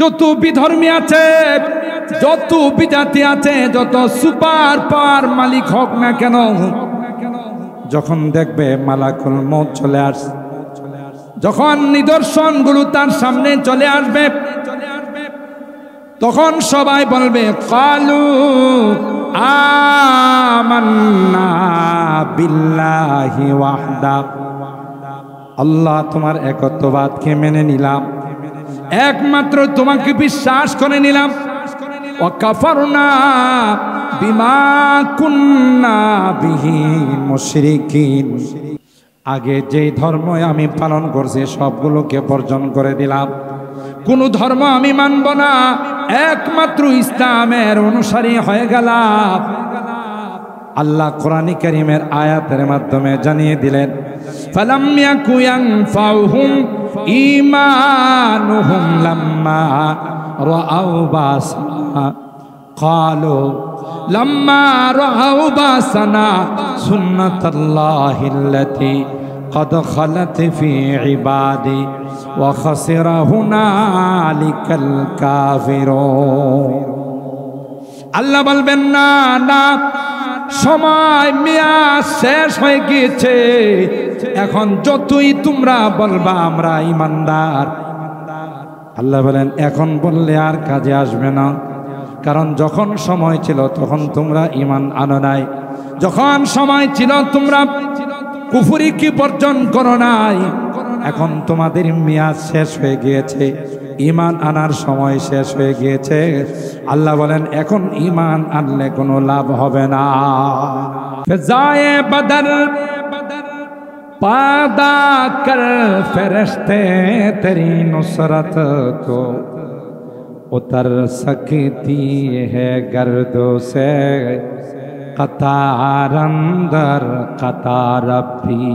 যত বিধর্মী আছে, যত বিজাতি আছে, যত সুপার পাওয়ার মালিক হোক না কেন, যখন দেখবে মালাকুল মউত চলে আসে, যখন নিদর্শনগুলো তার সামনে চলে আসবে, তখন সবাই বলবে কালু আমান্না বিল্লাহি ওয়াহদা, আল্লাহ তোমার একত্ববাদকে মেনে নিলাম, একমাত্র তোমাকে বিশ্বাস করে নিলাম। ওয়া কাফারনা বিমা কুন্না বিহি মুশরিকিন, আগে যেই ধর্ম আমি পালন করছি সবগুলোকে বর্জন করে দিলাম, কোন ধর্ম আমি মানব না, একমাত্র ইসলামের অনুসারী হয়ে গেলাম। আল্লাহ কোরআন কারীমের আয়াতের মাধ্যমে জানিয়ে দিলেন ফালাম ইয়াকু ইয়ানফাউহুম ঈমানুহুম লাম্মা রাআউ বাসনা ক্বালু লাম্মা রাআউ বাসনা সুন্নাতাল্লাহিল্লাতী قد خلت في عبادي وخسر هنالك الكافرون। আল্লাহ বলবেন না না, সময় মেয়াদ শেষ হয়ে গিয়েছে, এখন যতই তোমরা বলবা আমরা ঈমানদার, আল্লাহ বলেন এখন বললে আর কাজে আসবে না, কারণ যখন সময় ছিল তখন তোমরা ঈমান আনো নাই, যখন সময় ছিল তোমরা কুফরি কি বর্জন করো নাই, এখন তোমাদের মেয়াদ শেষ হয়ে গিয়েছে, ঈমান আনার সময় শেষ হয়ে গিয়েছে। আল্লাহ বলেন এখন ঈমান আনলে কোনো লাভ হবে না। ফিজায়ে বদর পাদা কর ফেরেশতে তেরি নুসরত কো उतर सकती है गर्दों से कतार अंदर कतार भी।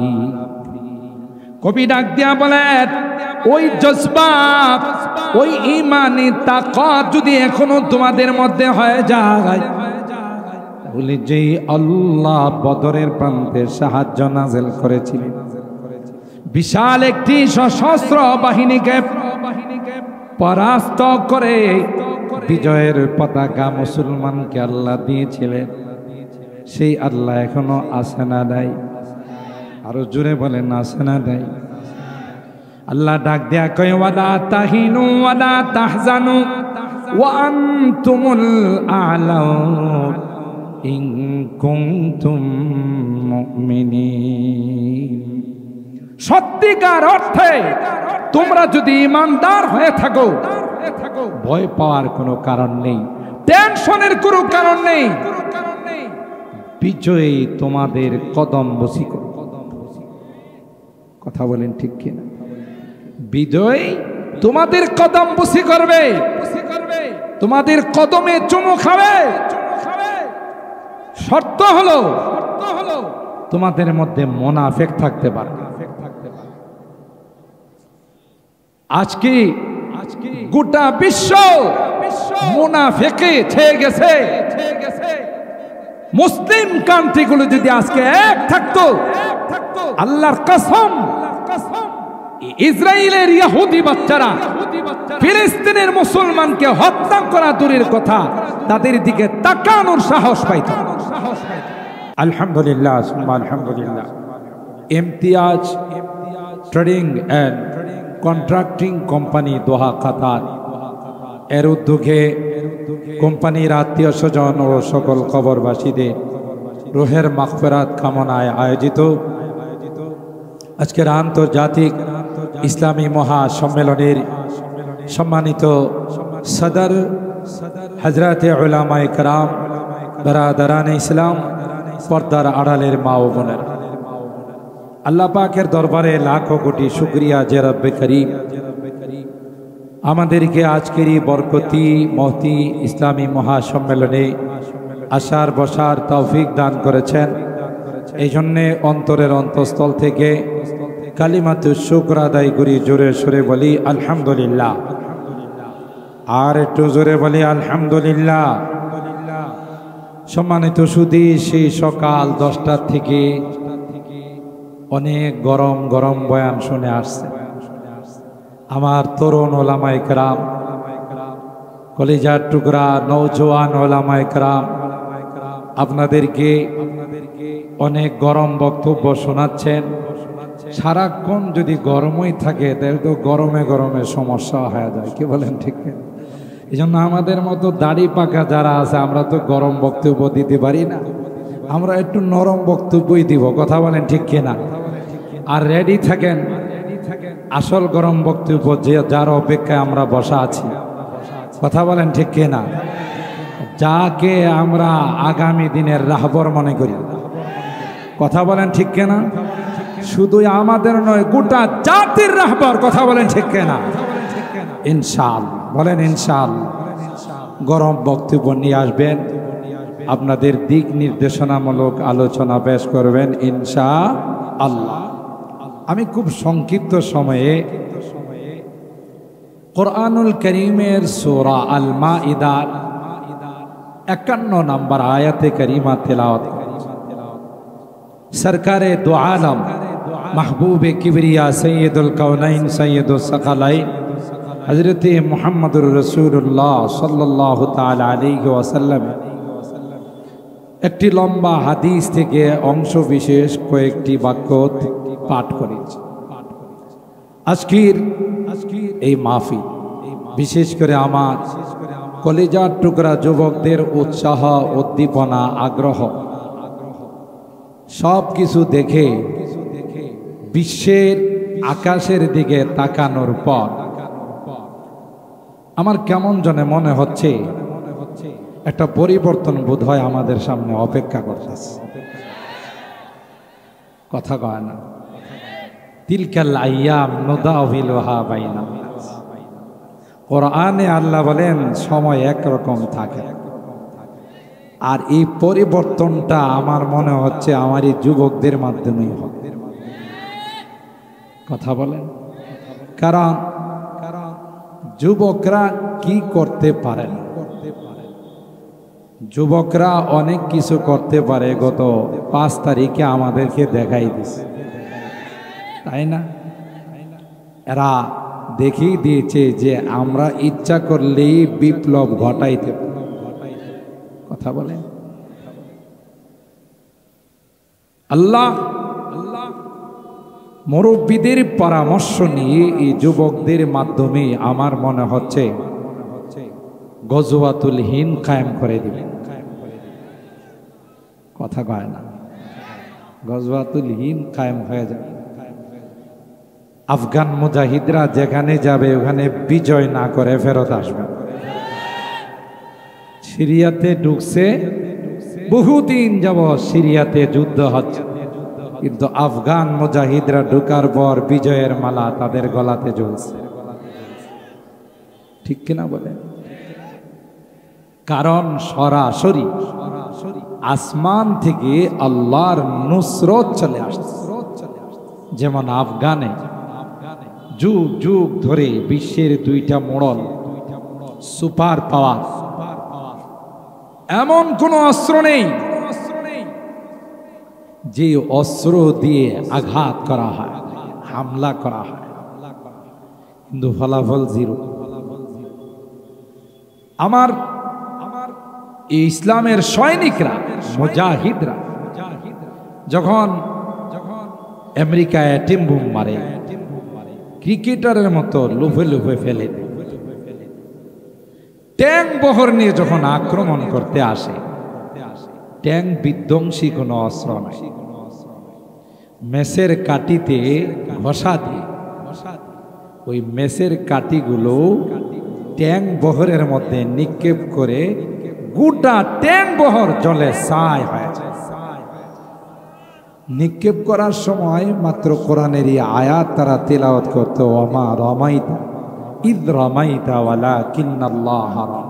কবি ডাক দিয়া বলেন ওই জজবা, ওই ঈমানি তাকওয়াত যদি এখনো তোমাদের মধ্যে হয়ে যায়, তাহলে যেই আল্লাহ বদরের প্রান্তে সাহায্য নাযিল করেছিলেন, বিশাল একটি সশস্ত্র বাহিনীকে পরাস্ত করে বিজয়ের পতাকা মুসলমানকে আল্লাহ দিয়েছিলেন, সেই আল্লাহ এখনো আছে না নাই? আরো জোরে বলেন আছে না নাই? আল্লাহ ডাক দেয়া কয় ওয়ালা তাহিনু ওয়ালা তাহজানু ওয়া আনতুমুল আ'লাউন ইন কুনতুম মুমিনিন। সত্যিকার অর্থে তোমরা যদি ঈমানদার হয়ে থাকো, ভয় পাওয়ার কোনো কারণ নেই, টেনশনের কোনো কারণ নেই, বিজয়ী তোমাদের কদম বসি। কথা বলেন ঠিক কিনা? বিজয় তোমাদের কদম বসি করবে, তোমাদের কদমে চুমু খাবে। শর্ত হলো তোমাদের মধ্যে মুনাফিক থাকতে পারে। আজকে গোটা বিশ্ব মুনাফিকে ছেয়ে গেছে। মুসলিম কান্ট্রিগুলো যদি আজকে এক থাকতো, আল্লাহর কসম, ইসরায়েলের ইহুদি বাচ্চারা ফিলিস্তিনের মুসলমানকে হত্যা করা দূরের কথা, তাদের দিকে তাকানোর সাহস পাইত। আলহামদুলিল্লাহ, আলহামদুলিল্লাহ। Imtiaz trading and contracting company Doha Qatar এর উদ্যোগে কোম্পানির আত্মীয় স্বজন ও সকল কবরবাসীদের রুহের মাগফিরাত কামনায় আয়োজিত আজকের আন্তর্জাতিক ইসলামী মহাসম্মেলনের সম্মানিত সদর হযরতে উলামায়ে কেরাম, বারাদারানে ইসলাম, পর্দার আড়ালের মা ও বোনেরা, আল্লাহ পাকের দরবারে লাখো কোটি শুকরিয়া যে রব্বে করিম আমাদেরকে আজকের এই বরকতি মহতি ইসলামী মহাসম্মেলনে আসার বসার তৌফিক দান করেছেন। এই জন্যে অন্তরের অন্তঃস্থল থেকে কালিমাতুশ শুকর আদায় করি, জোরে সোরে বলি আলহামদুলিল্লাহ। আর একটু জোরে বলি আলহামদুলিল্লাহ। সম্মানিত সুধী, সেই সকাল 10টা থেকে অনেক গরম গরম বয়ান শুনে আসছে আমার তরুণ ওলামায়ে কেরাম, কলিজার টুকরা নওজোয়ান ওলামায়ে কেরাম, আপনাদেরকে অনেক গরম বক্তব্য শোনাচ্ছেন। সারাক্ষণ যদি গরমই থাকে তাহলে তো গরমে গরমে সমস্যা হয়ে যায়, কি বলেন? ঠিক এই জন্য আমাদের মতো দাড়ি পাকা যারা আছে আমরা তো গরম বক্তব্য দিতে পারি না, আমরা একটু নরম বক্তব্যই দিব, কথা বলেন ঠিক কিনা? আর রেডি থাকেন আসল গরম বক্তব্য যে যার অপেক্ষায় আমরা বসা আছি, কথা বলেন ঠিক কিনা? যাকে আমরা আগামী দিনের রাহবর মনে করি, কথা বলেন ঠিক কিনা? শুধু আমাদের নয়, গোটা জাতির রাহবর, কথা বলেন ঠিক কিনা? ইনশাআল্লাহ, বলেন ইনশাআল্লাহ। গরম বক্তব্য নিয়ে আসবেন, আপনাদের দিক নির্দেশনামূলক আলোচনা পেশ করবেন ইনশাআল্লাহ। আমি খুব সংক্ষিপ্ত সময়ে কুরআনুল কারীমের সূরা আল মাইদার 51 নম্বর আয়াতে কারিমা তেলাওয়াত করছি। সরকারে দু আলম মাহবুবে কিবরিয়া সৈয়দুল কাউনাইন সৈয়দুস সাকালাইন হযরত মুহাম্মদুর রাসূলুল্লাহ সাল্লাল্লাহু তাআলা আলাইহি ওয়াসাল্লাম একটি লম্বা হাদিস থেকে অংশ বিশেষ কয়েকটি বাক্য পাঠ করেছি। আজকের এই মাহফিল বিশেষ করে আমার কলিজার টুকরা যুবকদের উৎসাহ, উদ্দীপনা, আগ্রহ সব কিছু দেখে বিশ্বের আকাশের দিকে তাকানোর পর আমার কেমন জানে মনে হচ্ছে একটা পরিবর্তন বোধ হয় আমাদের সামনে অপেক্ষা করতেছে, কথা কয় না? তিলকাল আইয়াম নুদাউলুহা বাইনান নাস। কোরআনে আল্লাহ বলেন সময় একরকম থাকে, আর এই পরিবর্তনটা আমার মনে হচ্ছে আমার এই যুবকদের মাধ্যমেই হবে, কথা বলেন? কারণ যুবকরা কি করতে পারে না, যুবকরা অনেক কিছু করতে পারে। গত 5 তারিখে আমাদেরকে দেখাই দিছে, তাই না? এরা দেখিয়ে দিয়েছে যে আমরা ইচ্ছা করলেই বিপ্লব ঘটাইতে পারি, কথা বলেন? আল্লাহ মুরব্বীদের পরামর্শ নিয়ে এই যুবকদের মাধ্যমে আমার মনে হচ্ছে গজওয়াতুল হিন্দ কায়েম করে দিবেন, কথা কয় না? গজওয়াতুল হিন্দ কায়েম হয়ে যাবে। আফগান মুজাহিদরা যেখানে যাবে ওখানে বিজয় না করে ফেরত আসবে। সিরিয়াতে ঢুকছে, বহুদিন যাবৎ সিরিয়াতে যুদ্ধ হচ্ছে, কিন্তু আফগান মুজাহিদরা ঢুকার পর বিজয়ের মালা তাদের গলাতে ঝুলছে, ঠিক কিনা বলে? কারণ সরাসরি আসমান থেকে আল্লাহর নুসরত চলে আসছে। যেমন আফগানে যুগ যুগ ধরে বিশ্বের 2টা মোড়ল সুপার পাওয়ার, এমন কোন অস্ত্র নেই যে অস্ত্র দিয়ে আঘাত করা হয়, হামলা করা হয়, কিন্তু ফলাফল জিরো। আমার ইসলামের সৈনিকরা, মুজাহিদরা যখন আমেরিকায় অ্যাটম বোম মারে, ক্রিকেটারের মতো লুফে লুফে ফেলে দেয়, ট্যাঙ্ক বহর নিয়ে যখন আক্রমণ করতে আসে, ট্যাঙ্ক বিধ্বংসী কোনো অস্ত্র নাই, মেসের কাঠিতে ঘষা দিয়ে ওই মেসের কাঠিগুলো ট্যাঙ্ক বহরের মধ্যে নিক্ষেপ করে গোটা ট্যাঙ্ক বহর জলে ছাই হয়ে যায়। নিক্ষেপ করার সময় মাত্র কোরআনের এই আয়াত তারা তেলাওয়াত করত, ওমা রামাইতা ইদ রামাইতা ওয়ালাকিন্নাল্লাহ রামা।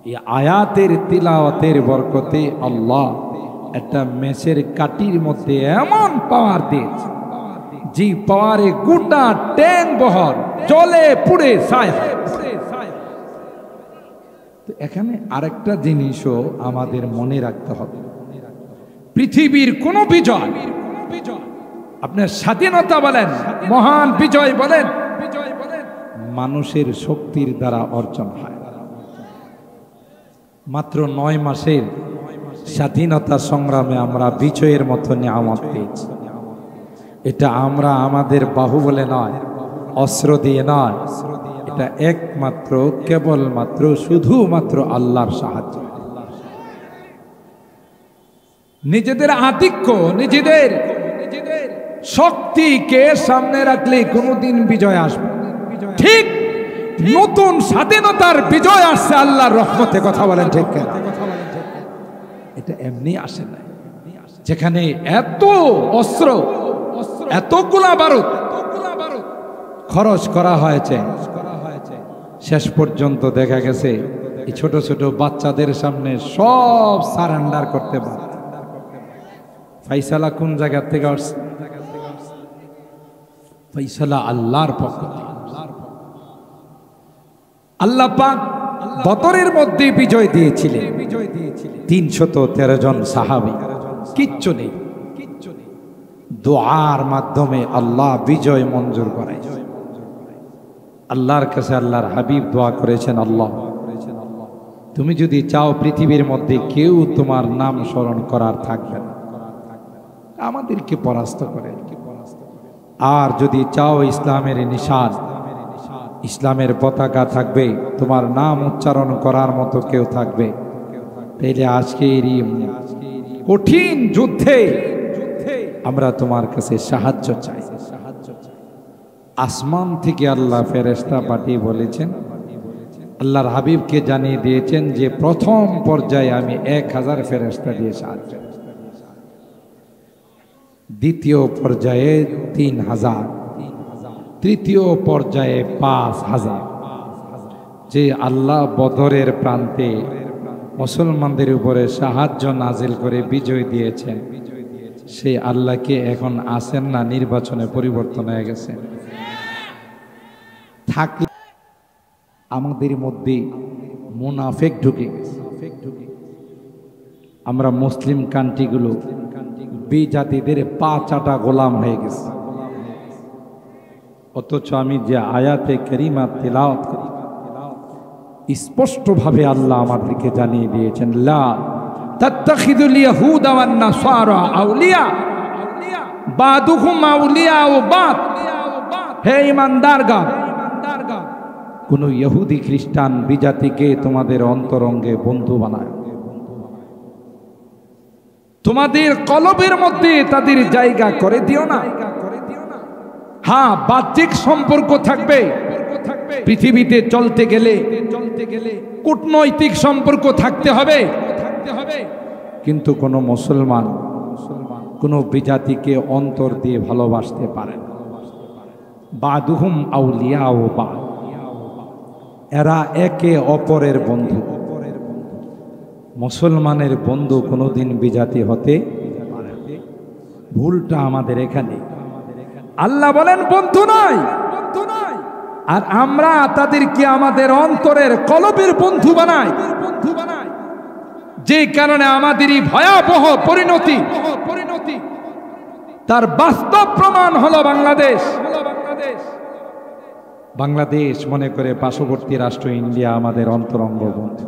এই আয়াতের তিলাওয়াতের বরকতে আল্লাহ একটা মেসের কাঠির মধ্যে এমন পাওয়ার দিয়েছে যে পাওয়ারে গোটা ট্যাঙ্ক বহর জলে পুড়ে ছাই হয়। তো এখানে আরেকটা জিনিসও আমাদের মনে রাখতে হবে, পৃথিবীর কোন বিজয়, আপনার স্বাধীনতা বলেন, মহান বিজয় বলেন, মানুষের শক্তির দ্বারা অর্জন হয়। মাত্র 9 মাসের স্বাধীনতা সংগ্রামে আমরা বিজয়ের মতো নিয়ামত পেয়েছি। এটা আমরা আমাদের বাহুবলে নয়, অস্ত্র দিয়ে নয়, এটা একমাত্র কেবলমাত্র শুধুমাত্র আল্লাহর সাহায্য। নিজেদের আধিক্য, নিজেদের শক্তিকে সামনে রাখলে কোনোদিন বিজয় আসবে। ঠিক নতুন স্বাধীনতার বিজয় আসছে আল্লাহর রহমতে। কথা বলেন ঠিক কিনা? এটা এমনি আসে না, যেখানে এত অস্ত্র, এত গোলা বারুদ খরচ করা হয়েছে, শেষ পর্যন্ত দেখা গেছে এই ছোট ছোট বাচ্চাদের সামনে সব সারেন্ডার করতে পারে। ফাইসালা কোন জায়গা থেকে আসছে? ফাইসালা আল্লাহর পক্ষ থেকে। আল্লাহ পাক বদরের মধ্যে বিজয় দিয়েছিলেন 313 জন সাহাবী, কিচ্ছু নেই, দোয়ার মাধ্যমে আল্লাহ বিজয় মঞ্জুর করেন। আল্লাহর কাছে আল্লাহর হাবিব দোয়া করেছেন, আল্লাহ তুমি যদি চাও পৃথিবীর মধ্যে কেউ তোমার নাম স্মরণ করার থাকবে না, আমাদেরকে পরাস্ত করেন। আর যদি চাও ইসলামের নিশান, ইসলামের পতাকা থাকবে, তোমার নাম উচ্চারণ করার মতো কেউ থাকবে, তাইলে আজকের এই কঠিন যুদ্ধে আমরা তোমার কাছে সাহায্য চাই। আসমান থেকে আল্লাহ ফেরেশতা পাঠিয়ে বলেছেন, আল্লাহর হাবিবকে জানিয়ে দিয়েছেন যে প্রথম পর্যায়ে আমি 1000 ফেরেশতা দিয়ে সাহায্য, দ্বিতীয় পর্যায়ে 3000, তৃতীয় পর্যায়ে 5000। যে আল্লাহ বদরের প্রান্তে মুসলমানদের উপরে সাহায্য নাজিল করে বিজয় দিয়েছেন, সেই আল্লাহকে এখন আসেন না, নির্বাচনে পরিবর্তন হয়ে গেছে। থাকলে আমাদের মধ্যে মুনাফিক ঢুকে গেছে। আমরা মুসলিম কান্ট্রিগুলো বেজাতিদের পা চাটা গোলাম হয়ে গেছে। অথচ আমি যে আয়াতে কারিমা তেলাওয়াত করি, স্পষ্টভাবে আল্লাহ আমাদেরকে জানিয়ে দিয়েছেন, লা তাত্তাখিযুল ইয়াহুদা ওয়ান নাসারা আউলিয়া বাদুহুম আউলিয়া ও বাদ। হে ঈমানদারগণ, কোন ইহুদি খ্রিস্টান বিজাতিকে তোমাদের অন্তরঙ্গে বন্ধু বানায়, তোমাদের কলবের মধ্যে তাদের জায়গা করে দিও না। হ্যাঁ, বাহ্যিক সম্পর্ক থাকবে, পৃথিবীতে চলতে গেলে কূটনৈতিক সম্পর্ক থাকতে হবে, কিন্তু কোন মুসলমান কোন বিজাতিকে অন্তর দিয়ে ভালোবাসতে পারে না। বাদুহুম আউলিয়া ও বাদ, এরা একে অপরের বন্ধু। মুসলমানের বন্ধু কোনোদিন বিজাতি হতে পারে না। ভুলটা আমাদের এখানে। আল্লাহ বলেন বন্ধু নয়, আর আমরা তাদেরকে আমাদের অন্তরের কলবের বন্ধু বানাই। যে কারণে আমাদেরই ভয়াবহ পরিণতি, তার বাস্তব প্রমাণ হলো বাংলাদেশ। বাংলাদেশ মনে করে পার্শ্ববর্তী রাষ্ট্র ইন্ডিয়া আমাদের অন্তরঙ্গ বন্ধু,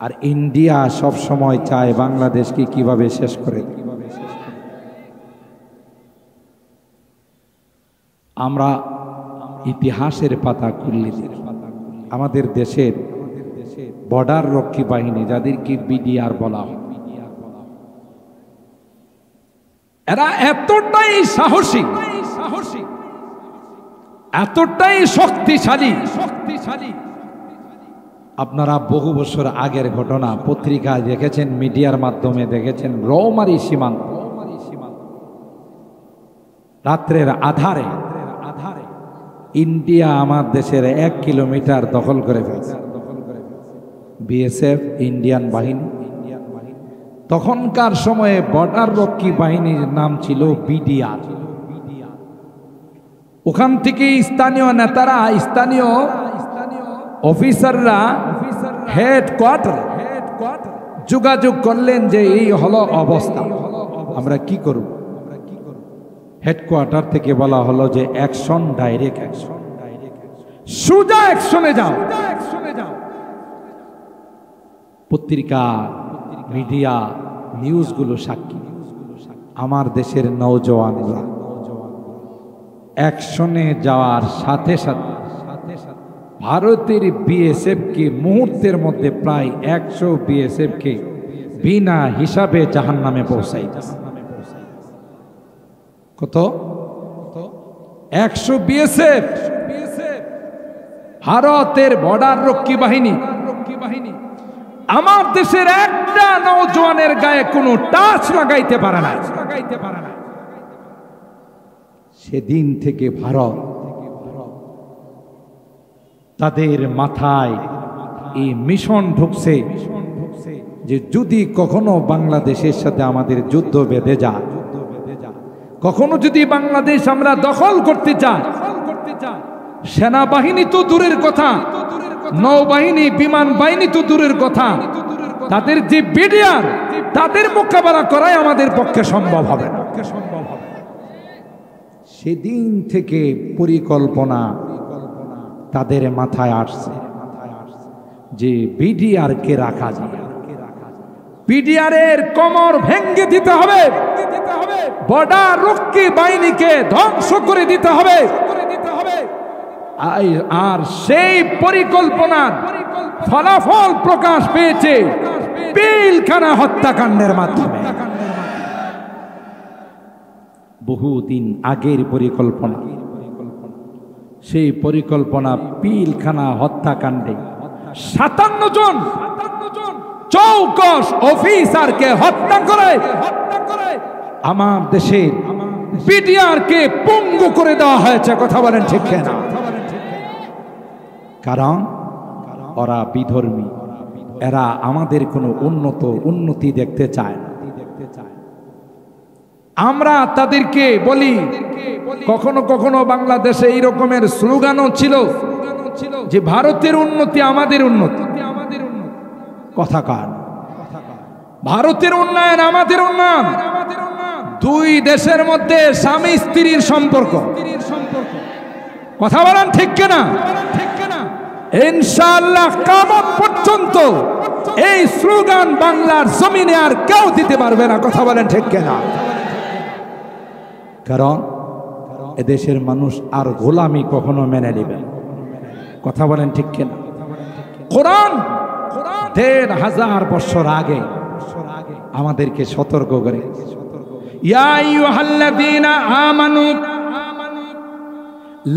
আর ইন্ডিয়া সব সময় চায় বাংলাদেশকে কিভাবে শেষ করে। আমরা ইতিহাসের পাতা খুললে আমাদের দেশের বর্ডার রক্ষী বাহিনী, যাদেরকে বিডিআর বলা হয়, এরা এতটাই সাহসী, এতটাই শক্তিশালী। আপনারা বহু বছর আগের ঘটনা পত্রিকায় দেখেছেন, মিডিয়ার মাধ্যমে দেখেছেন, রৌমারী সীমান্ত রাত্রের আধারে ইন্ডিয়া আমার দেশের 1 কিলোমিটার দখল করে ফেলছে। বিএসএফ, ইন্ডিয়ান বাহিনী। তখনকার সময়ে বর্ডার রক্ষী বাহিনীর নাম ছিল বিডিআর। ওখান থেকে স্থানীয় নেতারা, স্থানীয় অফিসাররা হেডকোয়ার্টার যোগাযোগ করলেন যে এই হলো অবস্থা, আমরা কি করব। হেডকোয়ার্টার থেকে বলা হলো যে অ্যাকশন, ডাইরেক্ট অ্যাকশন। সোজা অ্যাকশনে যাও। পত্রিকা, মিডিয়া, নিউজগুলো সাক্ষী। আমার দেশের নওজওয়ানরা অ্যাকশনে যাওয়ার সাথে সাথে ভারতের বিএসএফ কে মুহূর্তের মধ্যে প্রায় 100 বিএসএফ কে বিনা হিসাবে জাহান্নামে পৌঁছাই। কত? 100 বিএসএফ, ভারতের বর্ডার রক্ষী বাহিনী। আমার দেশের একটা নওজওয়ানের গায়ে কোনো টাচ লাগাইতে পারে না। সেদিন থেকে ভারত তাদের মাথায় এই মিশন ঢুকছে যে যদি কখনো বাংলাদেশের সাথে আমাদের যুদ্ধ বেঁধে যায়, কখনো যদি বাংলাদেশ আমরা দখল করতে চাই, সেনাবাহিনী তো দূরের কথা, নৌবাহিনী, বিমান বাহিনী তো দূরের কথা, তাদের যে বিডিআর, তাদের মোকাবেলা করাই আমাদের পক্ষে সম্ভব হবে না। সেদিন থেকে পরিকল্পনা তাদের মাথায় আসছে যে বিডিআর কে রাখা যায়, বিডিআর এর কোমর ভেঙে দিতে হবে, বর্ডার রক্ষী বাহিনীকে ধ্বংস করে দিতে হবে। আর সেই পরিকল্পনার ফলাফল প্রকাশ পেয়েছে পিলখানা হত্যাকাণ্ডের মাধ্যমে। বহুদিন আগের পরিকল্পনা, সেই পরিকল্পনা পিলখানা হত্যাকাণ্ডে 57 জন চৌকস অফিসারকে হত্যা করে আমার দেশের বিডিআর কে পঙ্গু করে দেওয়া হয়েছে। কথা বলেন ঠিক কিনা? কারণ ওরা বিধর্মী, এরা আমাদের কোনো উন্নতি দেখতে চায় না। আমরা তাদেরকে বলি, কখনো কখনো বাংলাদেশে এই রকমের স্লোগানও ছিল যে ভারতের উন্নতি আমাদের উন্নতি। কথা কার? ভারতের উন্নয়ন আমাদের উন্নয়ন। দুই দেশের মধ্যে স্বামী স্ত্রীর সম্পর্ক। কথা বলেন ঠিক কিনা? ইনশাআল্লাহ কিয়ামত পর্যন্ত এই স্লোগান বাংলার জমিনে আর কেউ দিতে পারবে না। কথা বলেন ঠিক কিনা? কারণ এদেশের মানুষ আর গোলামি কখনো মেনে নেবে। কথা বলেন ঠিক কিনা? কোরআন 1500 বছর আগে আমাদেরকে সতর্ক করে, ইয়া আইয়ুহাল্লাযীনা আমানু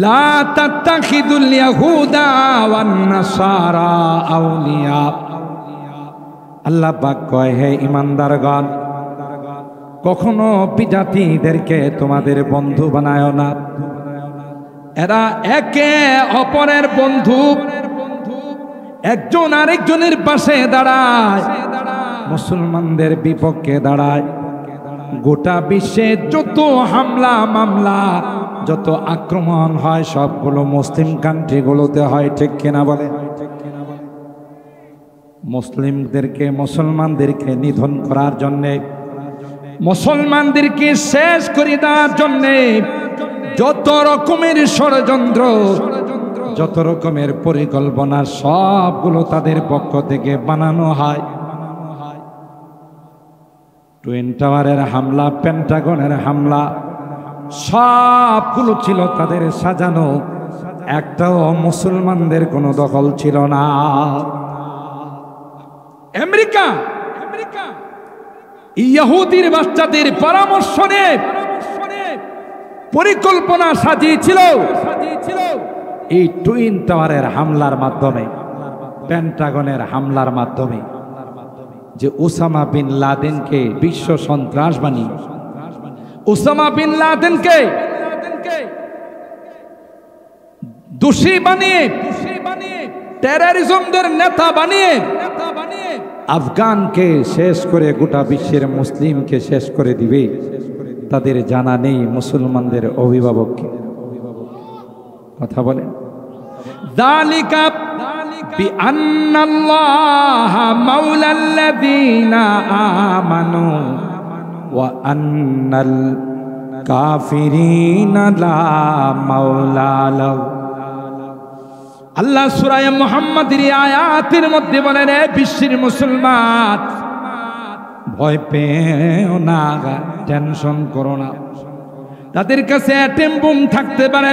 লা তাত্তাখিদুল ইয়াহুদা ওয়ান নাসারা আউলিয়া। আল্লাহ পাক কয়, হে ঈমানদারগণ, কখনো বিজাতিদেরকে তোমাদের বন্ধু বানায় না। এরা একে অপরের বন্ধু, একজন আরেকজনের পাশে দাঁড়ায়, মুসলমানদের বিপক্ষে দাঁড়ায়। গোটা বিশ্বে যত হামলা মামলা, যত আক্রমণ হয় সবগুলো মুসলিম কান্ট্রিগুলোতে হয়। ঠিক কিনা বলে? মুসলিমদেরকে, মুসলমানদেরকে নিধন করার জন্যে, মুসলমানদেরকে শেষ করে দেওয়ার জন্যে যত রকমের ষড়যন্ত্র, যত রকমের পরিকল্পনা, সবগুলো তাদের পক্ষ থেকে বানানো হয়। টুইন টাওয়ারের হামলা, পেন্টাগনের হামলা, সবগুলো ছিল তাদের সাজানো। একটাও মুসলমানদের কোনো দখল ছিল না। আমেরিকা ইহুদির বাচ্চাদের পরামর্শ নিয়ে পরিকল্পনা সাজিয়েছিল এই টুইন টাওয়ারের হামলার মাধ্যমে, পেন্টাগনের হামলার মাধ্যমে, যে ওসামা বিন লাদেনকে বিশ্ব সন্ত্রাস বানিয়ে, ওসামা বিন লাদেনকে দোষী বানিয়ে, টেররিজমদের নেতা বানিয়ে আফগানকে শেষ করে গোটা বিশ্বের মুসলিমকে শেষ করে দিবে। তাদের জানা নেই মুসলমানদের অভিভাবককে। কথা বলেন, যালিকা বিআন্নাল্লাহা মাওলাল্লাযীনা আমানু ওয়া আন্নাল কাফিরিনা লা মাওলা লাহুম। আল্লাহ সূরা মুহাম্মাদের আয়াতের মধ্যে বলেন, এ বিশ্বের মুসলমান, ভয় পেও না, টেনশন করো না। তাদের কাছে অ্যাটম বোম থাকতে পারে,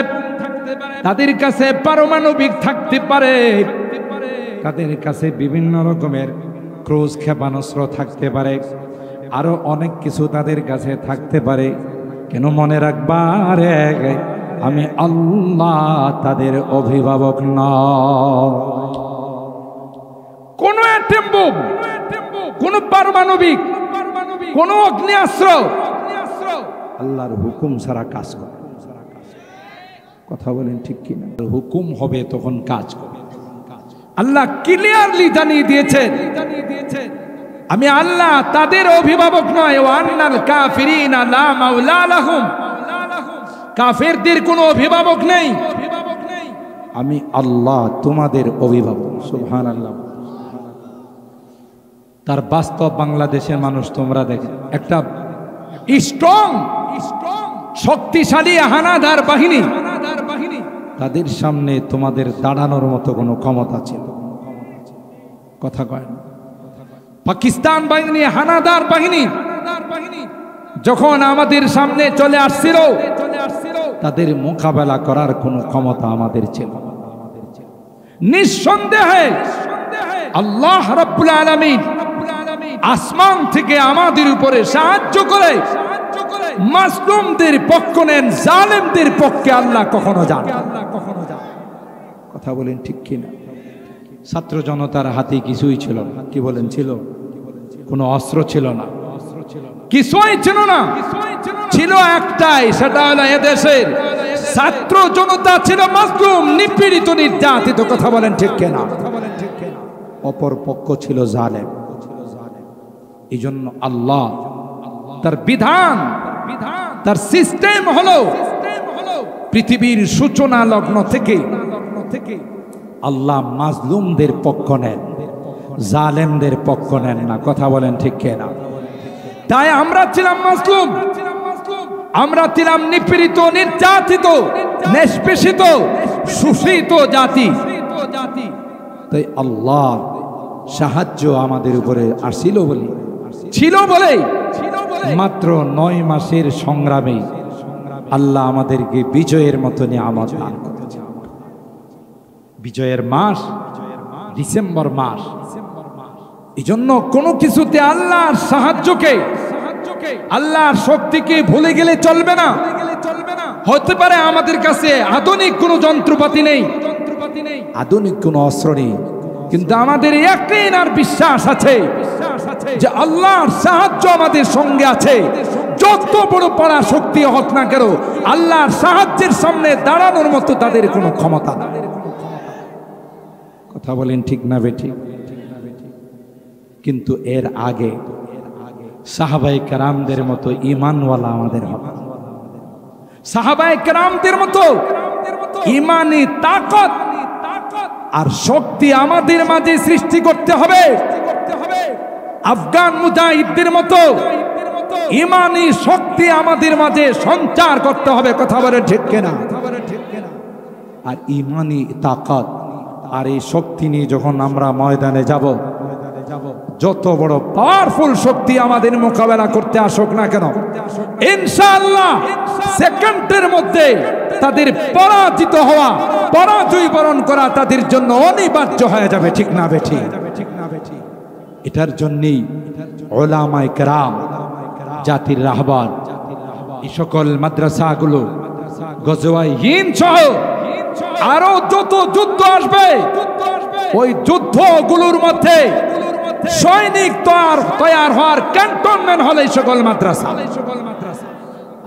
তাদের কাছে পারমাণবিক থাকতে পারে, তাদের কাছে বিভিন্ন রকমের ক্রুজ ক্ষেপণাস্ত্র থাকতে পারে, আরো অনেক কিছু তাদের কাছে থাকতে পারে। কেন মনে রাখবা রে, আমি আল্লাহ তাদের অভিভাবক নয়। কোন অ্যাটম বোম, কোন পারমাণবিক, কোন অগ্নিয়াস্ত্র আল্লাহর হুকুম ছাড়া কাজ করে। কথা বলেন ঠিক কিনা? হুকুম হবে তখন কাজ করে। আল্লাহ ক্লিয়ারলি জানিয়ে দিয়েছেন, আমি আল্লাহ তাদের অভিভাবক নয়। ওয়ান্নাল কাফিরিনা লা মাওলা লাহুম, কাফেরদের কোনো অভিভাবক নেই, আমি আল্লাহ তোমাদের অভিভাবক। সুবহানাল্লাহ। তার বাস্তব বাংলাদেশের মানুষ তোমরা দেখেন, একটা স্ট্রং শক্তিশালী হানাদার বাহিনী, তাদের সামনে তোমাদের দাঁড়ানোর মতো কোনো ক্ষমতা ছিল? কথা কয় না। পাকিস্তান বাহিনী, হানাদার বাহিনী যখন আমাদের সামনে চলে আসছিল, তাদের মোকাবেলা করার কোনো ক্ষমতা আমাদের ছিল? নিঃসন্দেহে আল্লাহ রাব্বুল আলামিন আসমান থেকে আমাদের উপরে সাহায্য করে মাজলুমদের পক্ষ নেন, জালেমদের পক্ষে আল্লাহ কখনো যান। কথা বলেন ঠিক কিনা? ছাত্র জনতার হাতে কিছুই ছিল না। কি বলেন? ছিল? কোনো অস্ত্র ছিল না, কিছুই ছিল না। ছিল একটাই, সেটা হলো এদেশের ছাত্র জনতা ছিল মাজলুম, নিপীড়িত, নির্যাতিত। কথা বলেন ঠিক কিনা? অপর পক্ষ ছিল জালেম। এই জন্য আল্লাহ তার বিধান, তার সিস্টেম হলো পৃথিবীর সূচনা লগ্ন থেকে আল্লাহ মাজলুমদের পক্ষ নেন, জালেমদের পক্ষ নেন না। কথা বলেন ঠিক কিনা? তাই আমরা ছিলাম মাজলুম, আমরা ছিলাম নিপীড়িত, নির্যাতিত, নিষ্পেষিত, শোষিত জাতি। তাই আল্লাহ সাহায্য আমাদের উপরে আসছিল বলে, ছিল বলে মাত্র 9 মাসের সংগ্রামে আল্লাহ আমাদেরকে বিজয়ের মতো নিয়ামত দান করেছেন। বিজয়ের মাস ডিসেম্বর মাস। এই জন্য কোনো কিছুতে আল্লাহর সাহায্যকে, আল্লাহর শক্তিকে ভুলে গেলে চলবে না। হতে পারে আমাদের কাছে আধুনিক কোনো যন্ত্রপাতি নেই, আধুনিক কোনো অস্ত্র নেই, কিন্তু আমাদের ইয়াকিন আর বিশ্বাস আছে যে আল্লাহর সাহায্য আমাদের সঙ্গে আছে। যত বড় পড়া শক্তি হোক না কেন, আল্লাহর সাহায্যের সামনে দাঁড়ানোর মতো তাদের কোনো ক্ষমতা নেই। কথা বলেন ঠিক না বেঠিক? কিন্তু এর আগে সাহাবায়ে কেরামদের মতো ঈমানওয়ালা আমাদের হবে। সাহাবায়ে কেরামদের মতো ঈমানি তাকত আর শক্তি আমাদের মাঝে সৃষ্টি করতে হবে। আফগান মুজাহিদদের মতো ঈমানি শক্তি আমাদের মাঝে সঞ্চার করতে হবে। কথা বলে ঠিক কিনা? আর ঈমানি তাকত আর এই শক্তি নিয়ে যখন আমরা ময়দানে যাব, যত বড় পাওয়ারফুল শক্তি আমাদের মোকাবেলা করতে আসুক না কেন, ইনশাআল্লাহ সেকেন্ডের মধ্যে তাদের পরাজিত হওয়া, পরাজয় বরণ করা তাদের জন্য অনিবার্য হয়ে যাবে। ঠিক না বেঠিক? এটার জন্যই উলামায়ে কেরাম, জাতির রাহবার, এই সকল মাদ্রাসাগুলো, গজওয়ায়ে হিন্দ সহ আরো যত যুদ্ধ আসবে, ওই যুদ্ধগুলোর মধ্যে সৈনিক তৈয়ার হওয়ার ক্যান্টনমেন্ট হলে সকল মাদ্রাসা।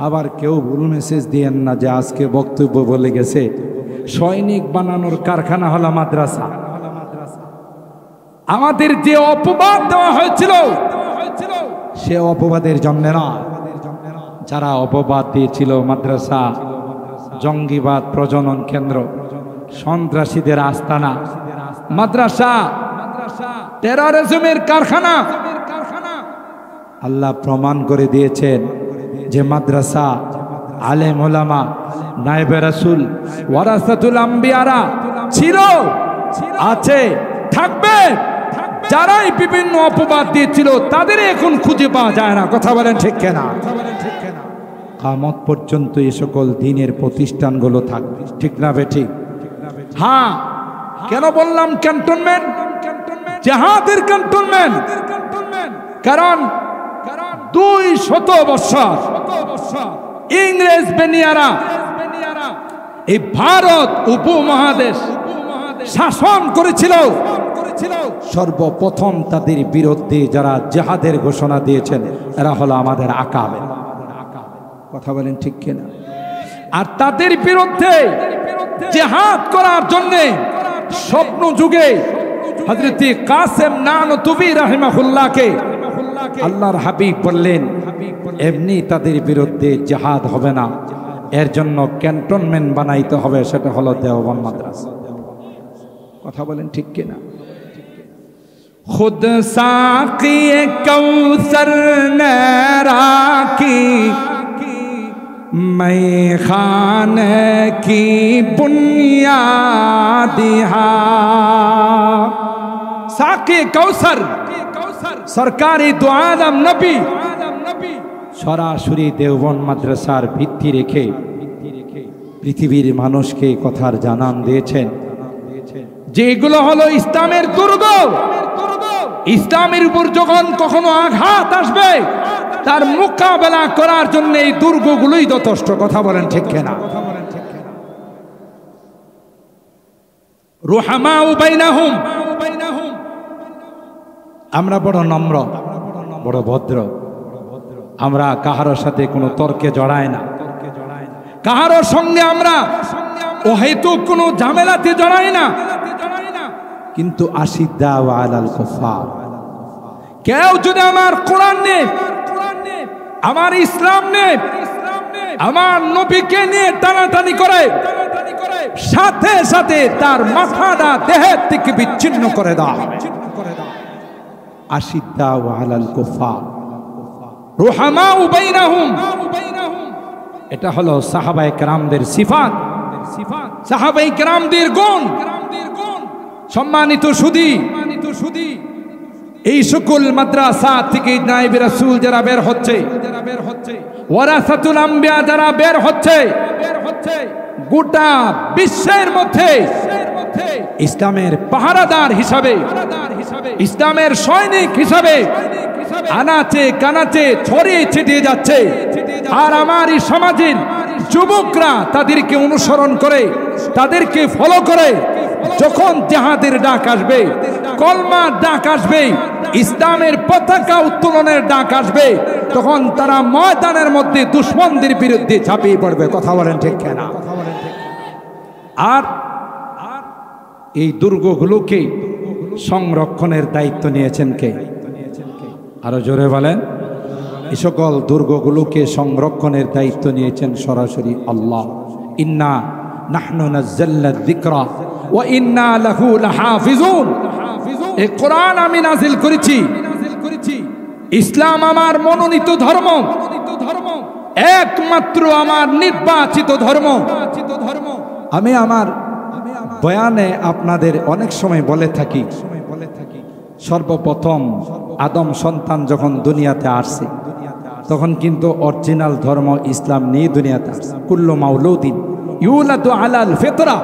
আবার কেউ ভুল মেসেজ দিয়েন না যে আজকে বক্তব্য বলে গেছে সৈনিক বানানোর কারখানা হলো মাদ্রাসা। আমাদের যে অপবাদ দেওয়া হয়েছিল, সে অপবাদের জন্য না। যারা অপবাদ দিয়েছিল মাদ্রাসা জঙ্গিবাদ প্রজনন কেন্দ্র, সন্ত্রাসীদের আস্তানা, মাদ্রাসা টেররিজমের কারখানা, আল্লাহ প্রমাণ করে দিয়েছেন যে মাদ্রাসা আলেম ওলামা, নায়েবে রাসূল, ওয়ারাসাতুল আম্বিয়ারা ছিল, আছে, থাকবে। যারাই বিভিন্ন অপবাদ দিয়েছিল তাদের এখন খুঁজে পাওয়া যায় না। কথা বলেন ঠিক কিনা? কিয়ামত পর্যন্ত এই সকল দ্বীনের প্রতিষ্ঠানগুলো থাকবে, ঠিক না বেঠিক? হ্যাঁ, কেন বললাম ক্যান্টনমেন্ট? জিহাদের ক্যান্টনমেন্ট। কারণ 200 বছর ইংরেজ বেনিয়ারা এই ভারত উপমহাদেশ শাসন করেছিল। সর্বপ্রথম তাদের বিরুদ্ধে যারা জিহাদের ঘোষণা দিয়েছেন এরা হলো আমাদের আকাবে। কথা বলেন ঠিক কিনা? আর তাদের বিরুদ্ধে জিহাদ করার জন্য স্বপ্ন যুগে হযরত কাসেম নানতুবি রাহিমাহুল্লাহকে আল্লাহর হাবিব বললেন, এমনি তাদের বিরুদ্ধে জিহাদ হবে না, এর জন্য ক্যান্টনমেন্ট বানাইতে হবে, সেটা হলো দেওবন্দ মাদ্রাসা। কথা বলেন ঠিক কিনা? खुद साक़ी कौसर ने राखी मैं खाने की बुनियादी साक़ी कौसर सरकारी दो आलम नबी সরাসরি দেওবন্দ মাদ্রাসার ভিত্তি রেখে পৃথিবীর মানুষকে কথার জানান দিয়েছেন যে এগুলো হলো ইসলামের দুর্গ। ইসলামের উপর যখন কখনো আঘাত আসবে তার মোকাবেলা করার জন্য এই দুর্গগুলোই যথেষ্ট। কথা বলেন ঠিক কিনা? রুহামাউ বাইনাহুম, আমরা বড় নম্র, বড় ভদ্র, আমরা কাহারোর সাথে কোনো তর্কে জড়াই না, কাহারোর সঙ্গে আমরা অহেতুক কোনো ঝামেলাতে জড়াই না। কিন্তু আশিদ্দাউ আলাল কুফার, কেউ যদি আমার কোরআন নিয়ে, আমার ইসলাম নিয়ে, আমার নবীকে নিয়ে টানাটানি করে, সাথে সাথে তার মাথাটা দেহের থেকে বিচ্ছিন্ন করে দেওয়া হবে। আশিদ্দাউ আলাল কুফার রুহামাউ বাইনাহুম, এটা হলো সাহাবায়ে কেরামদের সিফাত, সাহাবায়ে কেরামদের গুণ। সম্মানিত সুধী, এই সকল মাদ্রাসা থেকে নায়েবে রাসূল যারা বের হচ্ছে, ওয়ারাসাতুল আম্বিয়া যারা বের হচ্ছে, গোটা বিশ্বের মধ্যে ইসলামের পাহারাদার হিসাবে, ইসলামের সৈনিক হিসাবে আনাচে কানাচে ছড়িয়ে ছিটিয়ে যাচ্ছে। আর আমার এই সমাজের যুবকরা তাদেরকে অনুসরণ করে, তাদেরকে ফলো করে, যখন জিহাদের ডাক আসবে, কলমার ডাক আসবে, ইসলামের পতাকা উত্তোলনের ডাক আসবে, তখন তারা ময়দানের মধ্যে দুশমনদের বিরুদ্ধে ঝাঁপিয়ে পড়বে। কথা বলেন ঠিক কিনা? আর এই দুর্গগুলোকে সংরক্ষণের দায়িত্ব নিয়েছেন কে? আরো জোরে বলেন। এই সকল দুর্গগুলোকে সংরক্ষণের দায়িত্ব নিয়েছেন সরাসরি আল্লাহ। ইন্না নাহনু নাযালনা যিকরা ওয়া ইন্না লাহু লাহাফিজুন। এই কোরআন আমি নাযিল করেছি, ইসলাম আমার মনোনীত ধর্ম, একমাত্র আমার নির্বাচিত ধর্ম। আমি আমার বয়ানে আপনাদের অনেক সময় বলে থাকি, সর্বপ্রথম আদম সন্তান যখন দুনিয়াতে আসছে তখন কিন্তু অরিজিনাল ধর্ম ইসলাম নিয়ে দুনিয়াতে আসছে। কুল্লু মাউলুদিন ইউলাদু আলাল ফিতরা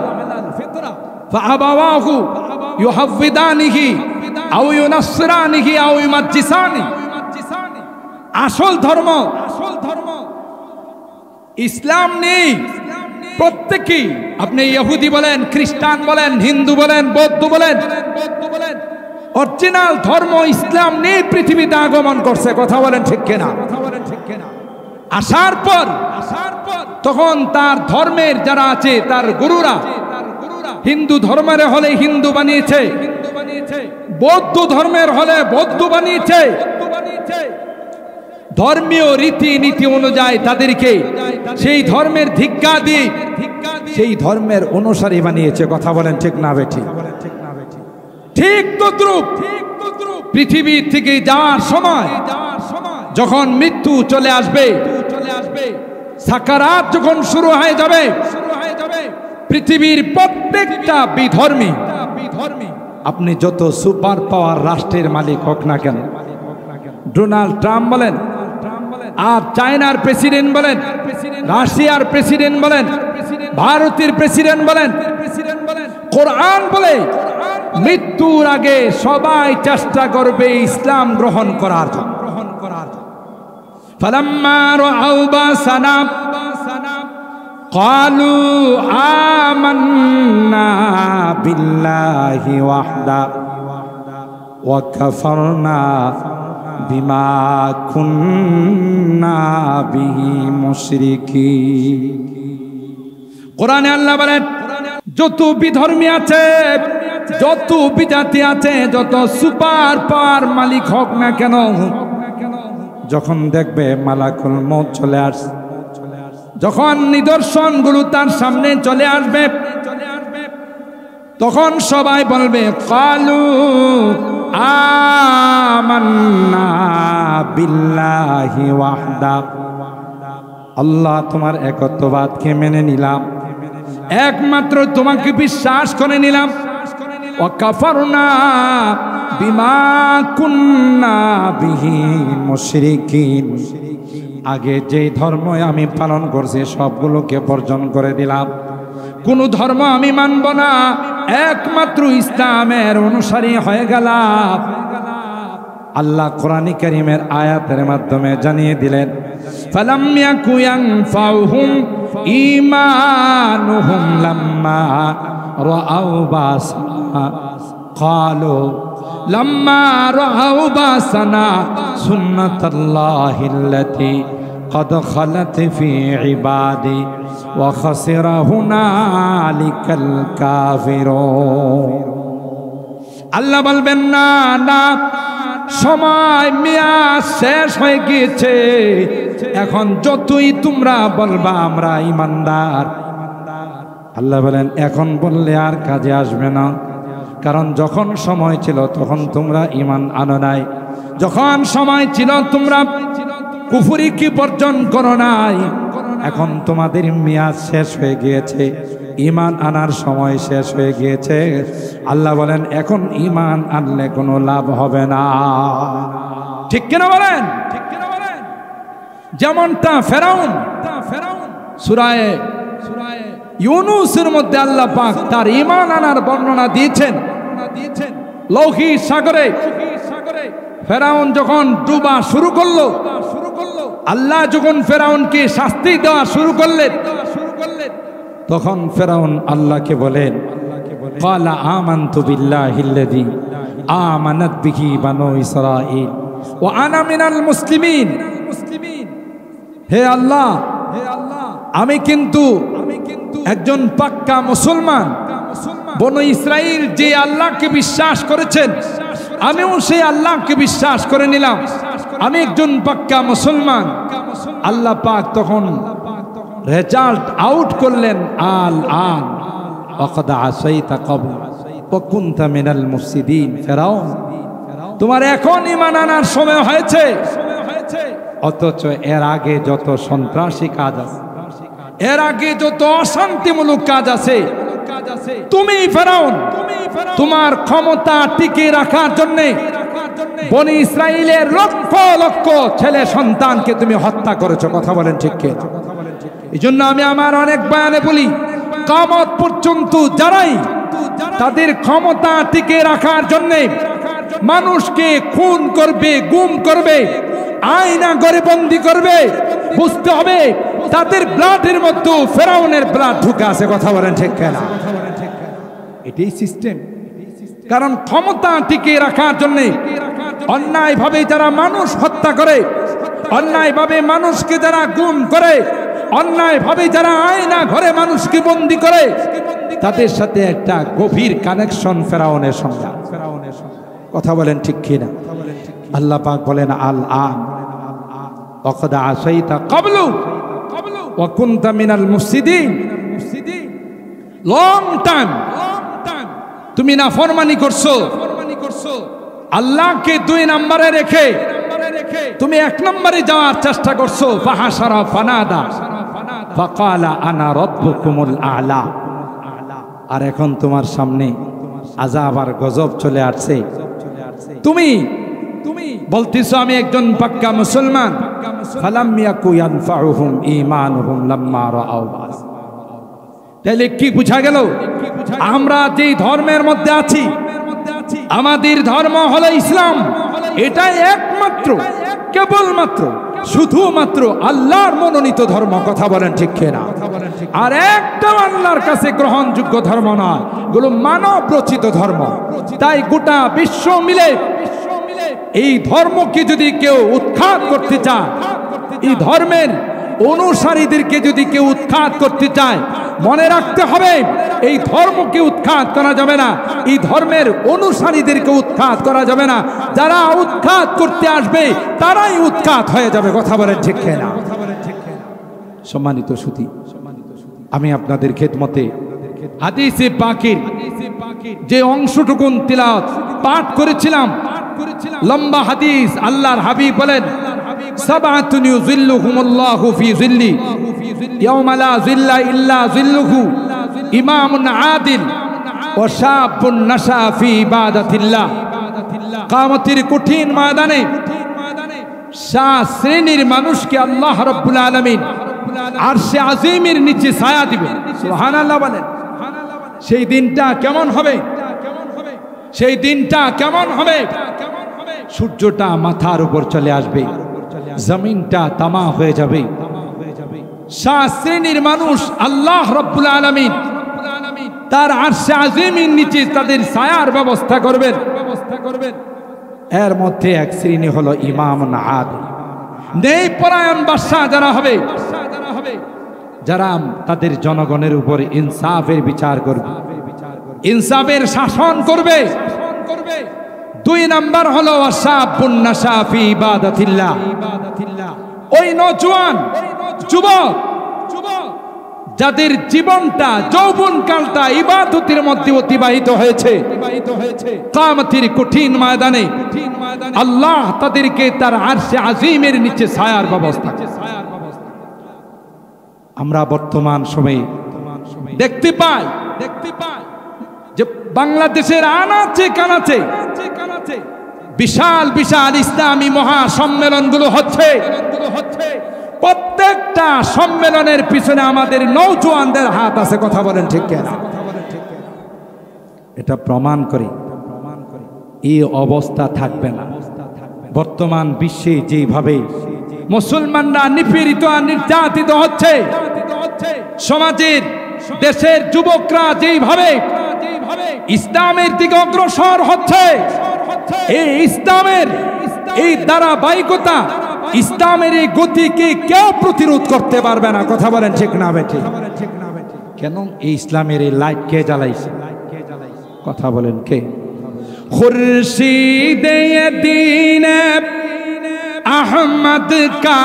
ফাআবাওয়াহু ইউহাফিদানিহি আও ইউনাসসিরানিহি আও ইউমাজ্জিসানি। আসল ধর্ম ইসলাম নেই। প্রত্যেকেই, আপনি ইহুদি বলেন, খ্রিস্টান বলেন, হিন্দু বলেন, বৌদ্ধ বলেন, অরিজিনাল ধর্ম ইসলাম নেই পৃথিবীতে আগমন করছে। কথা বলেন ঠিক কিনা? আসার পর তখন তার ধর্মের যারা আছে, তার গুরুরা, হিন্দু ধর্মের হলে হিন্দু বানিয়েছে, বৌদ্ধ ধর্মের হলে বৌদ্ধ বানিয়েছে। ধর্মীয় রীতি নীতি অনুযায়ী তাদেরকে সেই ধর্মের ধিক্কার দিয়ে সেই ধর্মের অনুসারী বানিয়েছে। কথা বলেন ঠিক না বেঠিক? ঠিক তদ্রূপ পৃথিবী থেকে যাওয়ার সময় যখন মৃত্যু চলে আসবে, সাকারাত যখন শুরু হয়ে যাবে, পৃথিবীর প্রত্যেকটা বিধর্মী, আপনি যত সুপার পাওয়ার রাষ্ট্রের মালিক হোক না কেন, ডোনাল্ড ট্রাম্প বলেন আর চায়নার প্রেসিডেন্ট বলেন, রাশিয়ার প্রেসিডেন্ট বলেন, ভারতের প্রেসিডেন্ট বলেন, কোরআন বলে মৃত্যুর আগে সবাই চেষ্টা করবে ইসলাম গ্রহণ করার জন্য। ফালাম্মা রাআউ বাসানা ক্বালু আমান্না বিল্লাহি ওয়াহদা ওয়া কাফারনা বিমা কুন্না বিহি মুশরিকিন। কোরআনে আল্লাহ বলেন যত বিধর্মী আছে, যত বিজাতি আছে, যত সুপার পাওয়ার মালিক হোক না কেন, যখন দেখবে মালাকুল মউত চলে আসে, যখন নিদর্শনগুলো তার সামনে চলে আসবে, তখন সবাই বলবে ক্বালু আমান্না বিল্লাহি ওয়াহদা, আল্লাহ তোমার একত্ববাদকে মেনে নিলাম, একমাত্র তোমাকে বিশ্বাস করে নিলাম। ওয়া কাফারনা বিমা কুন্না বিহি মুশরিকিন, আগে যে ধর্ম আমি পালন করছি সবগুলোকে বর্জন করে দিলাম, কোন ধর্ম আমি মানব না, একমাত্র ইসলামের অনুসারী হয়ে গেলাম। আল্লাহ কোরআন কারীমের আয়াতের মাধ্যমে জানিয়ে দিলেন ফালাম ইয়াকু ইয়ানফাউহুম ঈমানুহুম লাম্মা রাআউ বাসানা ক্বালু লাম্মা রাআউ বাসানা সুন্নাতাল্লাহিল্লাতী قد خلت في عبادي وخسر هنالك الكافرون। আল্লাহ বলবেন না না, সময় মেয়াদ শেষ হয়ে গিয়েছে, এখন যতই তোমরা বলবা আমরা ইমানদার, আল্লাহ বলেন এখন বললে আর কাজে আসবে না, কারণ যখন সময় ছিল তখন তোমরা ঈমান আনো নাই, যখন সময় ছিল তোমরা কুফরি কি বর্জন করো নাই, এখন তোমাদের মেয়াদ শেষ হয়ে গিয়েছে, ঈমান আনার সময় শেষ হয়ে গিয়েছে। আল্লাহ বলেন এখন ঈমান আনলে কোনো লাভ হবে না। ঠিক কিনা বলেন? যেমনটা ফেরাউন সূরা ইউনূসের মধ্যে আল্লাহ পাক তার ঈমান আনার বর্ণনা দিয়েছেন। লৌহিক সাগরে ফেরাউন যখন ডুবা শুরু করলো, আল্লাহ যখন ফেরাউনকে শাস্তি দেওয়া শুরু করলেন, তখন ফেরাউন আল্লাহকে বলেন ক্বালা আমানতু বিল্লাহিল্লাযী আমানাত বিহি বানু ইসরাঈল ওয়া আনা মিনাল মুসলিমিন। হে আল্লাহ, আমি কিন্তু একজন পাক্কা মুসলমান, বনু ইসরাঈল যে আল্লাহকে বিশ্বাস করেছেন আমিও সেই আল্লাহকে বিশ্বাস করে নিলাম, আমি একজন পাক্কা মুসলমান। আল্লাহ পাক তখন রেজাল্ট আউট করলেন আল আন ওয়াকাদ আসাইতা ক্বাবল ওয়া কুনতা মিনাল মুফসিদিন। ফেরাউন, তোমার এখন ঈমান আনার সময় হয়েছে, অথচ এর আগে যত সন্ত্রাসী কাজ আছে, এর আগে যত অশান্তিমূলক কাজ আছে, তুমি ফেরাউন তোমার ক্ষমতা টিকিয়ে রাখার জন্য বনি ইসরাইলের লক্ষ লক্ষ ছেলে সন্তানকে তুমি হত্যা করেছো। কথা বলেন ঠিক কি? এই জন্য আমি আমার অনেক বয়ানে বলি, কিয়ামত পর্যন্ত যারাই তাদের ক্ষমতা টিকিয়ে রাখার জন্য মানুষকে খুন করবে, গুম করবে, আয়না ঘরে বন্দী করবে, বুঝতে হবে তাদের ব্লাডের মধ্যে ফেরাউনের ব্লাড ঢুকে আছে। কথা বলেন ঠিক কিনা? এটাই সিস্টেম। কারণ ক্ষমতা টিকিয়ে রাখার জন্য অন্যায় ভাবে যারা মানুষ হত্যা করে, অন্যায় ভাবে মানুষকে যারা গুম করে, অন্যায় ভাবে যারা আয়না ঘরে মানুষকে বন্দী করে, তাদের সাথে একটা গভীর কানেকশন ফেরাউনের সঙ্গে। কথা বলেন ঠিক কিনা? আল্লাহ পাক বলেন আল আন ওয়াকাদ আসাইতা ক্বাবলু ওয়া কুনতা মিনাল মুফসিদিন। লং টাইম তুমি নাফরমানি করছো, আল্লাহকে 2 নম্বরে রেখে তুমি 1 নম্বরে যাওয়ার চেষ্টা করছো। ফাহাশারা ফানাদা ফাকালা আনা রাব্বুকুমুল আ'লা। আর এখন তোমার সামনে আযাব আর গজব চলে আসছে, তুমি বলতেছো আমি একজন পাক্কা মুসলমান। ফালাম ইয়াকু ইয়ানফাউহুম ঈমানুহুম লাম্মা রাআউ বাস। তাহলে কি বুঝা গেল? আমরা যেই ধর্মের মধ্যে আছি, আমাদের ধর্ম হলো ইসলাম। এটাই একমাত্র, কেবলমাত্র, শুধুমাত্র আল্লাহর মনোনীত ধর্ম। কথা বলেন ঠিক কিনা? আর একটাও আল্লাহর কাছে গ্রহণযোগ্য ধর্ম নয়, এগুলো মানব রচিত ধর্ম। তাই গোটা বিশ্ব মিলে এই ধর্মকে যদি কেউ উৎখাত করতে চায়, এই ধর্মের অনুসারীদেরকে যদি কেউ উৎখাত করতে চায়, মনে রাখতে হবে এই ধর্মকে উৎখাত করা যাবে না, এই ধর্মের অনুসারীদেরকে উৎখাত করা যাবে না। যারা উৎখাত করতে আসবে তারাই উৎখাত হয়ে যাবে। কথা বলেন ঠিক কিনা? সম্মানিত সুধী, আমি আপনাদের খেদমতে হাদিসে পাকের যে অংশটুকুন তিলাওয়াত পাঠ করেছিলাম, লম্বা হাদিস। আল্লাহর হাবিব বলেন, সাবআতুন ইউযিল্লুহুমুল্লাহু ফি যিল্লি ইয়াওমা লা যিল্লা ইল্লা যিল্লুহু, ইমামুন আদিল ওয়া শাবুন নাশা ফি ইবাদাতিল্লাহ। কিয়ামতের কঠিন ময়দানে 7 শ্রেণীর মানুষকে আল্লাহ রাব্বুল আলামিন আরশে আজিমের নিচে ছায়া দিবেন। সুবহানাল্লাহ বলেন। সেই দিনটা কেমন হবে? সেই দিনটা কেমন হবে? সূর্যটা মাথার উপর চলে আসবে, জমিনটা তামা হয়ে যাবে। 7 শ্রেণীর মানুষ আল্লাহ রাব্বুল আলামিন তার আরশে আজিমের নিচে তাদের ছায়ার ব্যবস্থা করবেন। এর মধ্যে এক শ্রেণী হলো ইমামুন আদিল, ন্যায় পরায়ণ বাদশা যারা হবে, যারা তাদের জনগণের উপর ইনসাফের বিচার করবে, ইনসাফের শাসন করবে। 2 নাম্বার হলো ওয়াশাবুন নাশা ফি ইবাদাতিল্লাহ, ওই নওজোয়ান যুবক যাদের জীবনটা, যৌবনকালটা ইবাদতের মধ্যে অতিবাহিত হয়েছে, কিয়ামতের কঠিন ময়দানে আল্লাহ তাদেরকে তার আরশে আজিমের নিচে ছায়ার ব্যবস্থা। আমরা বর্তমান সময়ে দেখতে পাই যে বাংলাদেশের আনাচে কানাচে বিশাল বিশাল ইসলামী মহাসম্মেলনগুলো হচ্ছে। প্রত্যেকটা সম্মেলনের পিছনে আমাদের নওজোয়ানদের হাত আছে। কথা বলেন ঠিক কিনা? এটা প্রমাণ করে এই অবস্থা থাকবে না। বর্তমান বিশ্বে যেভাবে মুসলমানরা নিপীড়িত আর নির্যাতিত হচ্ছে, সমাজের দেশের যুবকরা যেভাবে ইসলামের দিকে অগ্রসর হচ্ছে, এই ইসলামের এই ধারাবাহিকতা, ইসলামের এই গতিকে কেউ প্রতিরোধ করতে পারবে না। কথা বলেন ঠিক না বেঠিক? কেন এই ইসলামের এই লাইট কে জ্বালাইছে? কথা বলেন কে? খুরশিদে দ্বীন আহমদ का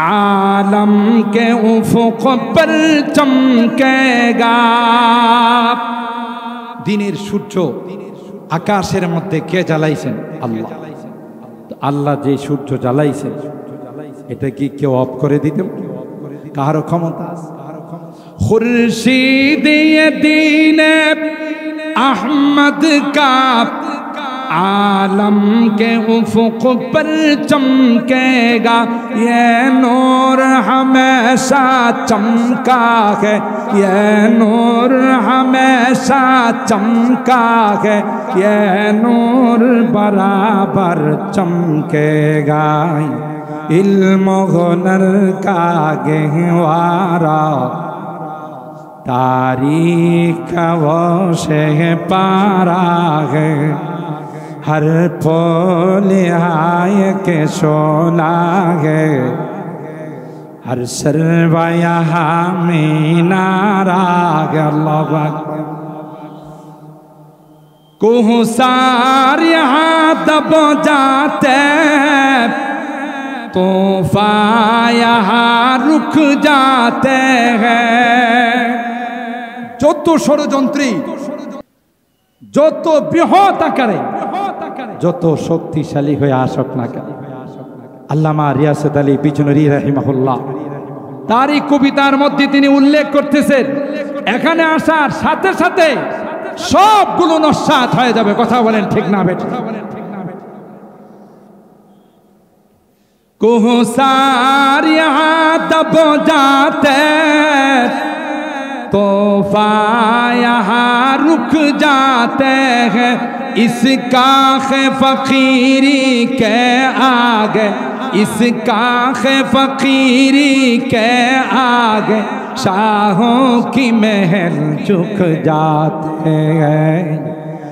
आलम के उफुक पर चमकेगा। দিনের সূর্য আকাশের মধ্যে কে জ্বালাইছেন? আল্লাহ। আল্লাহ যে সূর্য জ্বালাইছেন, এটা কি কেউ অফ করে দিতে? কারো ক্ষমতা? খুরশিদে দ্বীন আহমদ का आलम के उफुक पर चमकेगा, ये नूर हमेशा चमका है, ये नूर हमेशा चमका है, ये नूर बराबर चमकेगा। इल्म हुनर का गहवारा तारीख वो से पारा है, हर फूल आय के शोला है, हर सरवा यहाँ मीनारा है। अल्लाह अकबर। कोहसार यहाँ दब जाते, तूफान यहाँ रुक जाते हैं। যত ষড়যন্ত্রী, যত বৃহৎ আকারে, যত শক্তিশালী হয়ে আসুক না কেন, আল্লামা রিয়াসত আলী বিজনরী রাহিমাহুল্লাহ তারই কবিতার মধ্যে তিনি উল্লেখ করতেছেন, এখানে আসার সাথে সাথে সবগুলো নস্যাৎ হয়ে যাবে। কথা বলেন ঠিক না বেঠিক? कोहसार यहाँ दब जाते तोहफा यहाँ रुक जाते हैं, इसका है फकीरी के आगे, इसका है फकीरी के आगे शाहों की महल झुक जाते हैं,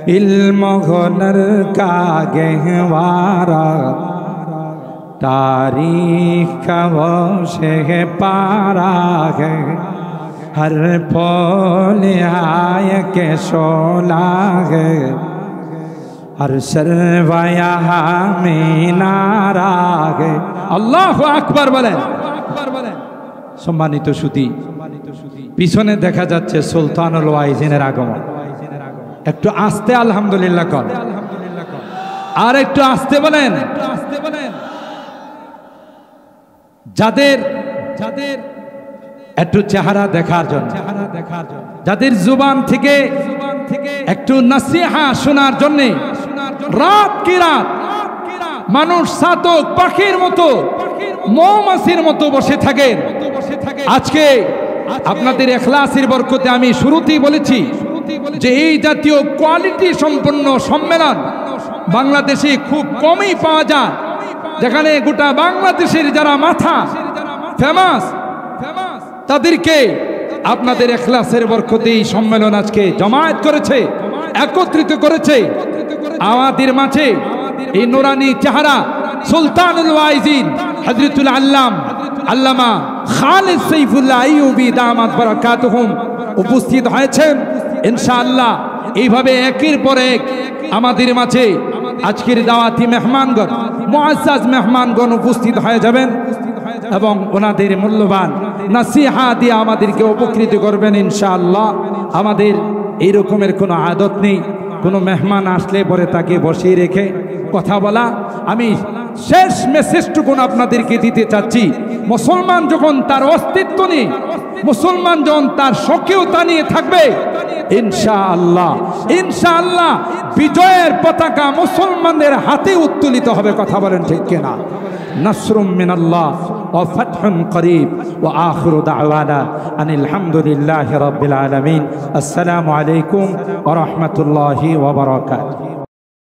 इल्म हुनर का गहवारा तारीख का वो शेह पारा है, हर फूल आय के शोला है, हर शर्वा यहाँ में नारा है। আল্লাহু আকবার বলেন। সম্মানিত সুধী, পিছনে দেখা যাচ্ছে সুলতানুল ওয়াইজিনের আগমন। একটু আস্তে আলহামদুলিল্লাহ কর, আর একটু আস্তে বলেন। যাদের একটু চেহারা দেখার জন্য, যাদের জুবান থেকে একটু নসিহা শোনার জন্য রাত কি রাত মানুষ সাতক পাখির মতো মৌমাছির মতো বসে থাকেন। আজকে আপনাদের ইখলাসের বরকতে আমি শুরুতেই বলেছি যে এই জাতীয় কোয়ালিটি সম্পন্ন সম্মেলন বাংলাদেশে খুব কমই পাওয়া যায়, যেখানে গোটা বাংলাদেশের যারা মাথা ফেমাস তাদেরকে আপনাদের ইখলাসের বরকতে এই সম্মেলন আজকে জমায়েত করেছে, একত্রিত করেছে। আমাদের মাঝে এই নুরানি চেহারা সুলতানুল ওয়াইজিন হযরতুল আল্লামা খালিদ সাইফুল্লাহ আইয়ুবী দামাত বারাকাতুহুম উপস্থিত হয়েছেন। ইনশাআল্লাহ এইভাবে একের পর এক আমাদের মাঝে আজকের দাওয়াতি মেহমানগণ, মুআজ্জাজ মেহমানগণ উপস্থিত হয়ে যাবেন এবং ওনাদের মূল্যবান নসিহা দিয়ে আমাদেরকে উপকৃত করবেন ইনশাআল্লাহ। আমাদের এই রকমের কোনো আদত নেই, কোনো মেহমান আসলে পরে তাকে বসিয়ে রেখে কথা বলা। আমি শেষ মেসেজটুকুন আপনাদেরকে দিতে চাচ্ছি, মুসলমান যখন তার অস্তিত্ব নিয়ে, মুসলমান যখন তার স্বকীয়তা নিয়ে থাকবে, ইনশাআল্লাহ ইনশাআল্লাহ বিজয়ের পতাকা মুসলমানদের হাতে উত্তোলিত হবে। কথা বলেন ঠিক কিনা? নাসরুম মিনাল্লাহ ওয়া ফাতহুন করিব ওয়া আখিরু দাওয়ানা আনিল হামদুলিল্লাহি রাব্বিল আলামিন। আসসালামু আলাইকুম ওয়া রাহমাতুল্লাহি ওয়া বারাকাতুহু।